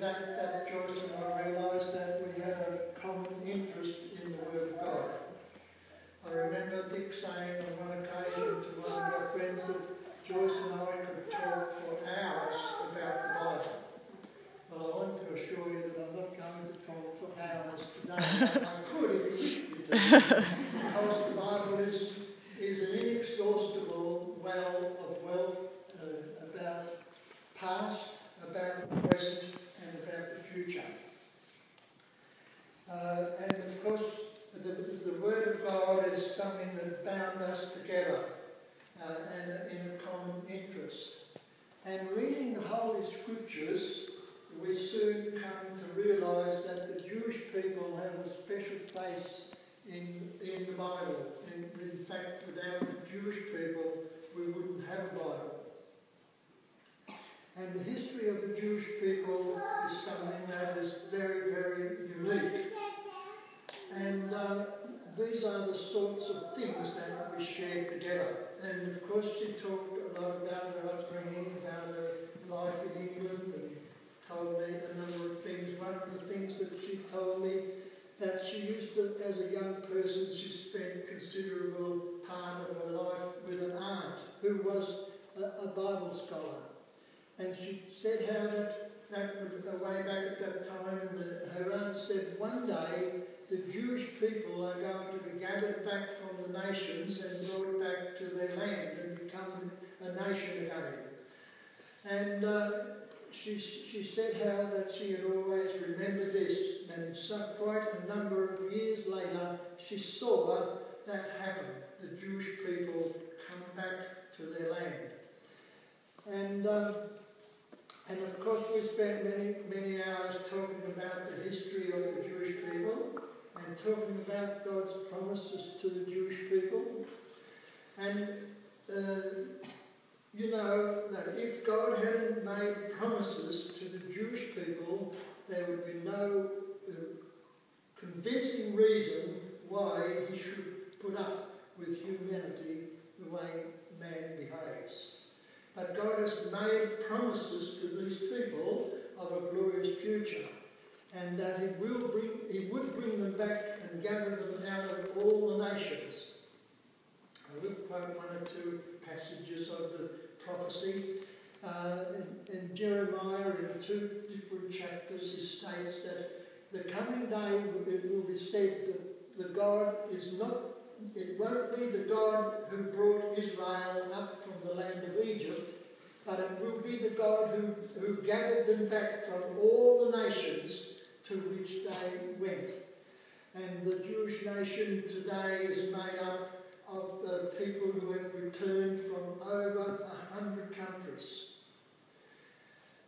after that Joyce and I realised that we had a common interest in the Word of God. I remember Dick saying on one occasion to one of our friends that Joyce and I could talk for hours about the Bible. Well, I want to assure you that I'm not going to talk for hours today. I could if you wish me to, because the Bible is an inexhaustible well of wealth about past, about the present, and about the future. And of course, the Word of God is something that bound us together and in a common interest. And reading the Holy Scriptures, we soon come to realise that the Jewish people have a special place in the Bible. In fact, without the Jewish people, we wouldn't have a Bible. And the history of the Jewish people is something that is very, very unique. And these are the sorts of things that we share together. And of course she talked a lot about her upbringing, about her life in England, and told me a number of things. One of the things that she told me, that she used to, as a young person, she spent considerable part of her life with an aunt who was a Bible scholar. And she said how that was way back at that time, her aunt said one day the Jewish people are going to be gathered back from the nations and brought back to their land and become a nation again. And she said how that she had always remembered this, and quite a number of years later she saw that happen, the Jewish people come back to their land. And of course we spent many hours talking about the history of the Jewish people and talking about God's promises to the Jewish people. And you know that if God hadn't made promises to the Jewish people, there would be no convincing reason why he should put up with humanity the way man behaves. But God has made promises to these people of a glorious future, and that he would bring them back and gather them out of all the nations. I will quote one or two passages of the prophecy. In Jeremiah, in 2 different chapters, he states that the coming day it will be said that the God is not, it won't be the God who brought Israel up from the land of Egypt, but it will be the God who gathered them back from all the nations to which they went. And the Jewish nation today is made up of the people who have returned from over 100 countries.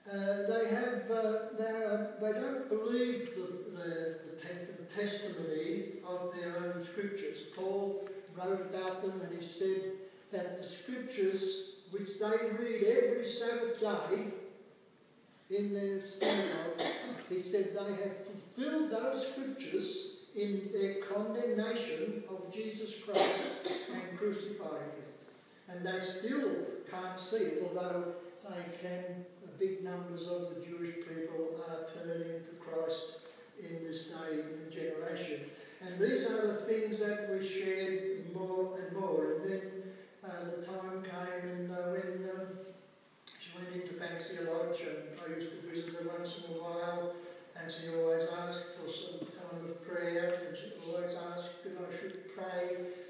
They don't believe the testimony of their own scriptures. Paul wrote about them, and he said that the scriptures which they read every Sabbath day in their synagogue, he said they have fulfilled those scriptures in their condemnation of Jesus Christ and crucifying him. And they still can't see it, although they can. Big numbers of the Jewish people are turning to Christ in this day and generation. And these are the things that we shared more and more. And then the time came when she went into Banksia Lodge, and I used to visit her once in a while, and she always asked for some time of prayer, and she always asked that I should pray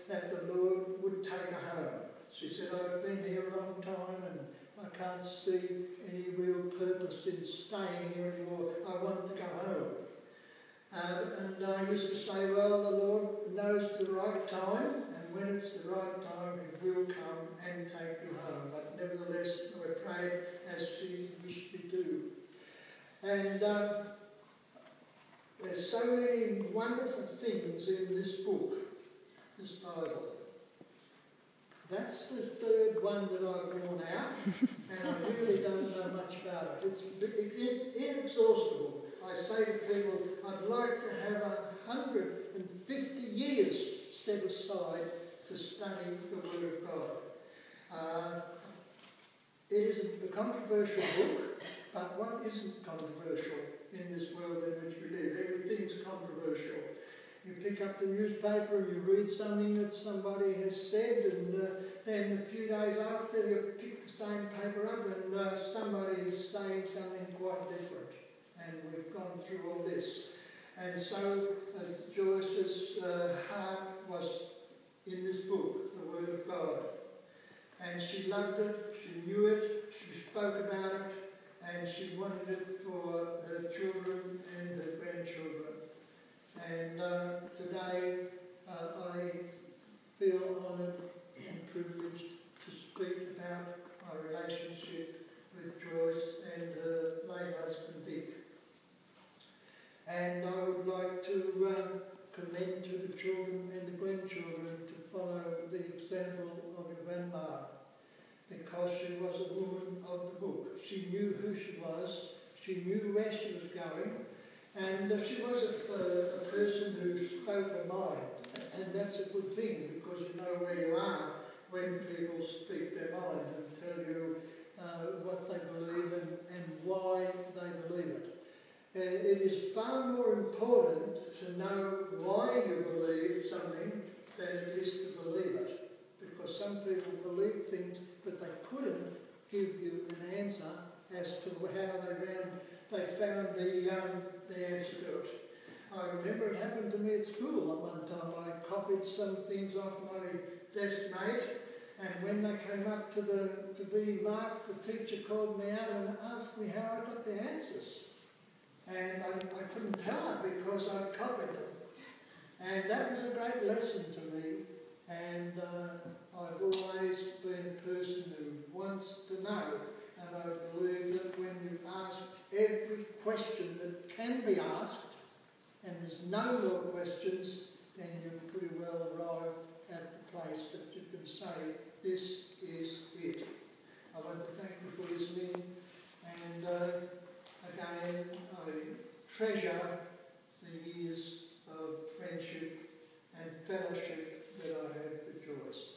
that the Lord would take her home. She said, I've been here a long time and I can't see any real purpose in staying here anymore. I want to go home. And I used to say, well, the Lord knows the right time, and when it's the right time, he will come and take you home. But nevertheless, I prayed as she wished me to. And there's so many wonderful things in this book, this Bible. That's the third one that I've drawn out, and I really don't know much about it. It's inexhaustible. I say to people, I'd like to have 150 years set aside to study the Word of God. It is a controversial book, But what isn't controversial in this world in which we live? Everything's controversial. You pick up the newspaper and you read something that somebody has said, and then a few days after you pick the same paper up and somebody is saying something quite different. And we've gone through all this. And so Joyce's heart was in this book, the Word of God. And she loved it, she knew it, she spoke about it, and she wanted it for her children and her grandchildren. And today I feel honoured and privileged to speak about my relationship with Joyce and her late husband Dick. And I would like to commend to the children and the grandchildren to follow the example of your grandma, because she was a woman of the book. She knew who she was, she knew where she was going, and she was a person who spoke her mind. And that's a good thing, because you know where you are when people speak their mind and tell you what they believe and why they believe it. It is far more important to know why you believe something than it is to believe it. Because some people believe things, but they couldn't give you an answer as to how they found the answer to it. I remember it happened to me at school at one time. I copied some things off my desk mate, and when they came up to be marked, the teacher called me out and asked me how I got the answers. And I couldn't tell her because I'd copied them. And that was a great lesson to me. And I've always been a person who wants to know. And I believe that when you ask every question that can be asked, and there's no more questions, then you've pretty well arrived at the place that you can say, this is it. I want to thank you for listening. And again, I treasure the years of friendship and fellowship that I had with Joyce.